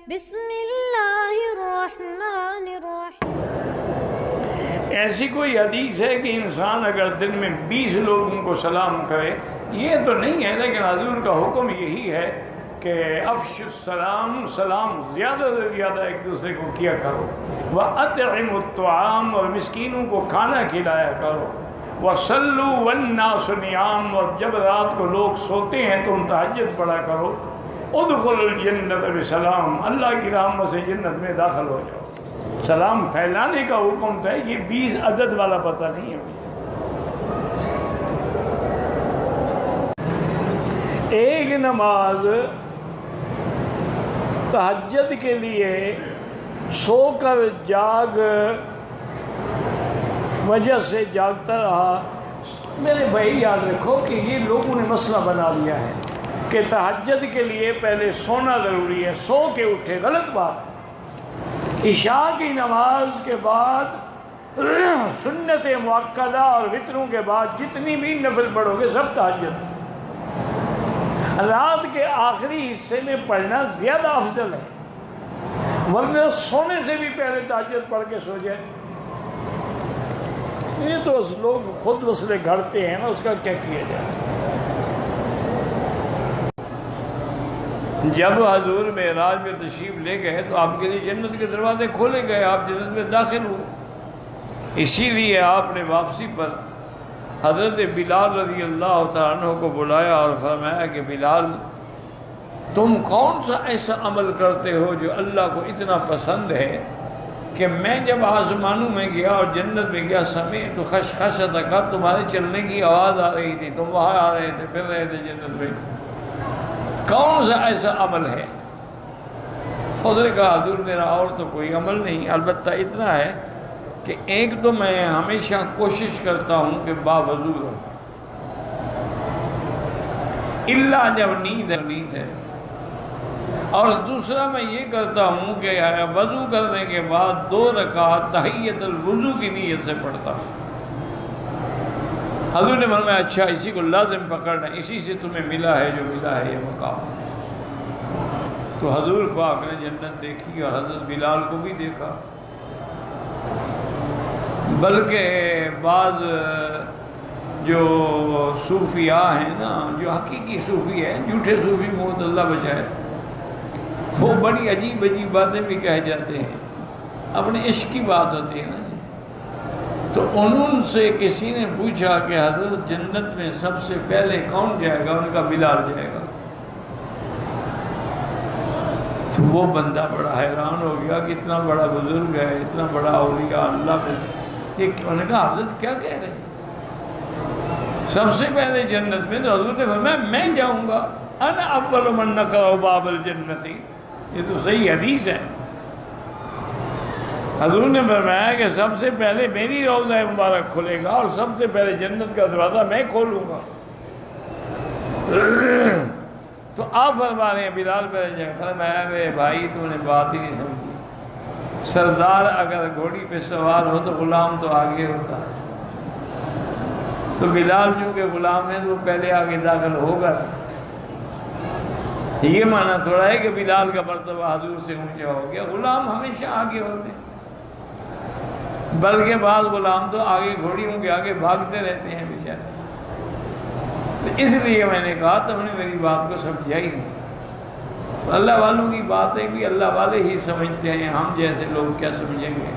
بسم اللہ الرحمن الرحیم۔ ایسی کوئی حدیث ہے کہ انسان اگر دن میں 20 لوگوں کو سلام کرے؟ یہ تو نہیں ہے، لیکن حضور کا حکم یہی ہے کہ افش السلام، سلام زیادہ سے زیادہ ایک دوسرے کو کیا کرو، وَأَطْعِمُوا الطَّعَامَ، اور مسکینوں کو کھانا کھلایا کرو، وَصَلُّوا وَالنَّاسُ نِيَامٌ، اور جب رات کو لوگ سوتے ہیں تم تہجد پڑھا کرو، ادخلوا الجنۃ بسلام، اللہ کی رحمت سے جنت میں داخل ہو جاؤ۔ سلام پھیلانے کا حکم تھا، یہ 20 عدد والا پتہ نہیں ہے مجھے۔ ایک نماز تہجد کے لیے سو کر جاگ وجہ سے جاگتا رہا، میرے بھائی یاد رکھو کہ یہ لوگوں نے مسئلہ بنا لیا ہے کہ تہجد کے لیے پہلے سونا ضروری ہے، سو کے اٹھے، غلط بات ہے۔ عشاء کی نماز کے بعد سنت مؤکدہ اور وتروں کے بعد جتنی بھی نفل پڑھو گے سب تہجد ہے۔ رات کے آخری حصے میں پڑھنا زیادہ افضل ہے، ورنہ سونے سے بھی پہلے تہجد پڑھ کے سو جائے۔ یہ تو لوگ خود مسئلے گھڑتے ہیں نا، اس کا کیا کیا جائے۔ جب حضور معراج میں تشریف لے گئے تو آپ کے لیے جنت کے دروازے کھولے گئے، آپ جنت میں داخل ہوئے۔ اسی لیے آپ نے واپسی پر حضرت بلال رضی اللہ تعالیٰ عنہ کو بلایا اور فرمایا کہ بلال، تم کون سا ایسا عمل کرتے ہو جو اللہ کو اتنا پسند ہے کہ میں جب آسمانوں میں گیا اور جنت میں گیا، سمعت خشخشۃ کا، تمہارے چلنے کی آواز آ رہی تھی، تم وہاں آ رہے تھے، پھر رہے تھے جنت میں، کون سا ایسا عمل ہے؟ خود نے کہا حضور میرا اور تو کوئی عمل نہیں، البتہ اتنا ہے کہ ایک تو میں ہمیشہ کوشش کرتا ہوں کہ باوضو رہوں، اللہ جب نیند ہے، اور دوسرا میں یہ کرتا ہوں کہ وضو کرنے کے بعد 2 رکعت تحیۃ الوضو کی نیت سے پڑھتا ہوں۔ حضور نے فرمایا اچھا، اسی کو لازم پکڑنا، اسی سے تمہیں ملا ہے جو ملا ہے یہ مقام۔ تو حضور پاک نے جنت دیکھی اور حضرت بلال کو بھی دیکھا، بلکہ بعض جو صوفیاء ہیں نا، جو حقیقی صوفی ہیں، جھوٹے صوفی موت اللہ بچائے، وہ بڑی عجیب عجیب باتیں بھی کہہ جاتے ہیں، اپنے عشق کی بات ہوتی ہے نا۔ تو انہوں سے کسی نے پوچھا کہ حضرت جنت میں سب سے پہلے کون جائے گا؟ ان کا بلال جائے گا۔ تو وہ بندہ بڑا حیران ہو گیا کہ اتنا بڑا بزرگ ہے، اتنا بڑا اولیاء اللہ میں سے، انہوں نے کہا حضرت کیا کہہ رہے ہیں سب سے پہلے جنت میں؟ تو حضور نے فرمایا میں جاؤں گا، انا اول من نقرأ باب الجنت، یہ تو صحیح حدیث ہے۔ حضور نے فرمایا کہ سب سے پہلے میری روضہ مبارک کھلے گا اور سب سے پہلے جنت کا دروازہ میں کھولوں گا۔ تو آپ فرما رہے ہیں بلال پہلے جائے، فرمایا میرے بھائی تو نے بات ہی نہیں سمجھی، سردار اگر گھوڑی پہ سوار ہو تو غلام تو آگے ہوتا ہے، تو بلال چونکہ غلام ہے تو وہ پہلے آگے داخل ہوگا۔ یہ معنی تھوڑا ہے کہ بلال کا مرتبہ حضور سے اونچا ہو گیا، غلام ہمیشہ آگے ہوتے ہیں، بلکہ بعض غلام تو آگے گھوڑیوں کے آگے بھاگتے رہتے ہیں بیچارے۔ تو اس لیے میں نے کہا تم نے میری بات کو سمجھا ہی نہیں۔ تو اللہ والوں کی باتیں بھی اللہ والے ہی سمجھتے ہیں، ہم جیسے لوگ کیا سمجھیں گے۔